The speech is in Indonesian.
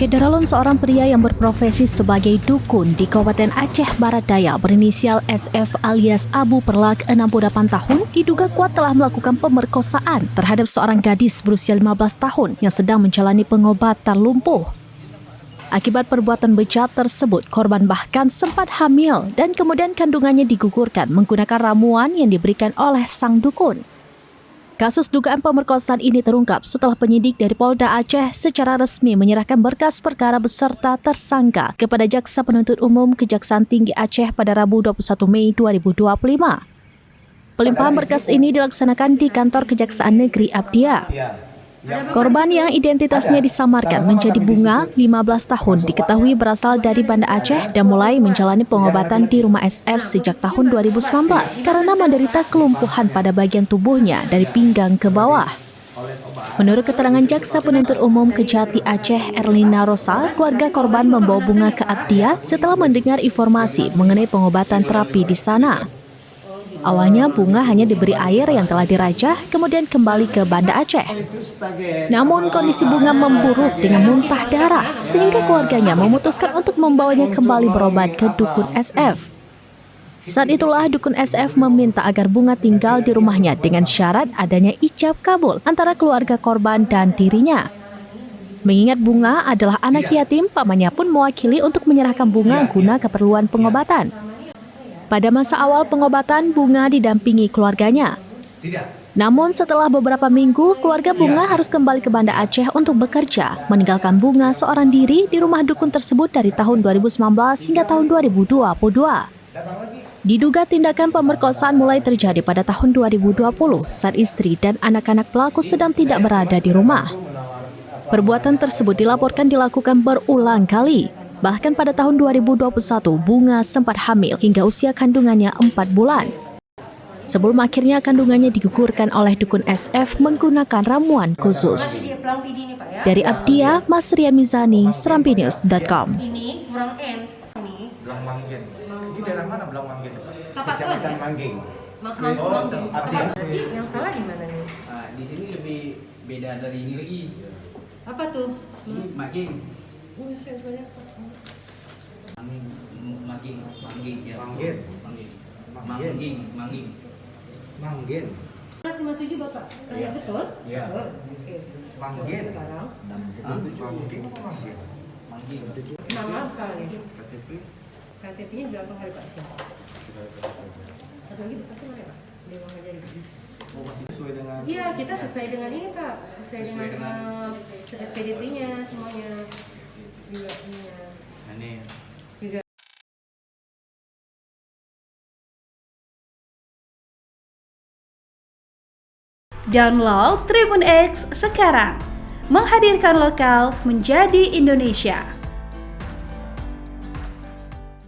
Syederalun, seorang pria yang berprofesi sebagai dukun di Kabupaten Aceh Barat Daya berinisial SF alias Abu Perlak 68 tahun diduga kuat telah melakukan pemerkosaan terhadap seorang gadis berusia 15 tahun yang sedang menjalani pengobatan lumpuh. Akibat perbuatan bejat tersebut, korban bahkan sempat hamil dan kemudian kandungannya digugurkan menggunakan ramuan yang diberikan oleh sang dukun. Kasus dugaan pemerkosaan ini terungkap setelah penyidik dari Polda Aceh secara resmi menyerahkan berkas perkara beserta tersangka kepada Jaksa Penuntut Umum Kejaksaan Tinggi Aceh pada Rabu 21 Mei 2025. Pelimpahan berkas ini dilaksanakan di kantor Kejaksaan Negeri Abdia. Korban yang identitasnya disamarkan menjadi Bunga, 15 tahun, diketahui berasal dari Banda Aceh dan mulai menjalani pengobatan di rumah SF sejak tahun 2019 karena menderita kelumpuhan pada bagian tubuhnya dari pinggang ke bawah. Menurut keterangan Jaksa Penuntut Umum Kejati Aceh Erlina Rosa, keluarga korban membawa Bunga ke Abdia setelah mendengar informasi mengenai pengobatan terapi di sana. Awalnya Bunga hanya diberi air yang telah dirajah, kemudian kembali ke Banda Aceh. Namun kondisi Bunga memburuk dengan muntah darah, sehingga keluarganya memutuskan untuk membawanya kembali berobat ke Dukun SF. Saat itulah Dukun SF meminta agar Bunga tinggal di rumahnya dengan syarat adanya ijab kabul antara keluarga korban dan dirinya. Mengingat Bunga adalah anak yatim, pamannya pun mewakili untuk menyerahkan Bunga guna keperluan pengobatan. Pada masa awal pengobatan, Bunga didampingi keluarganya. Namun setelah beberapa minggu, keluarga Bunga harus kembali ke Banda Aceh untuk bekerja, meninggalkan Bunga seorang diri di rumah dukun tersebut dari tahun 2019 hingga tahun 2022. Diduga tindakan pemerkosaan mulai terjadi pada tahun 2020 saat istri dan anak-anak pelaku sedang tidak berada di rumah. Perbuatan tersebut dilaporkan dilakukan berulang kali. Bahkan pada tahun 2021, Bunga sempat hamil hingga usia kandungannya 4 bulan. Sebelum akhirnya kandungannya digugurkan oleh Dukun SF menggunakan ramuan khusus. Dari Abdia, Mas Rian Mizani, serampinews.com. Ini kurang N. Belang Manggin. Ini daerah mana Belang Manggin? Kecamatan Mangging. Yang salah di mana nih? Di sini lebih beda dari ini lagi. Apa tuh? Sini Mangging. Mangging. Ya. Manggin. 57 Bapak. Iya. Betul? Iya. Betul. Oke. Manggin. Sekarang Manggin apa Manggin? Mangging. nama misalnya. KTP. KTP-nya berapa kali Pak? Satu lagi pasti mana Pak? Dia mau ngajarin. Oh, masih sesuai dengan. Iya, kita sesuai dengan ini Pak. Sesuai dengan SPDP-nya semuanya. Juga punya. Ini. Juga. Download Tribun X sekarang, menghadirkan lokal menjadi Indonesia.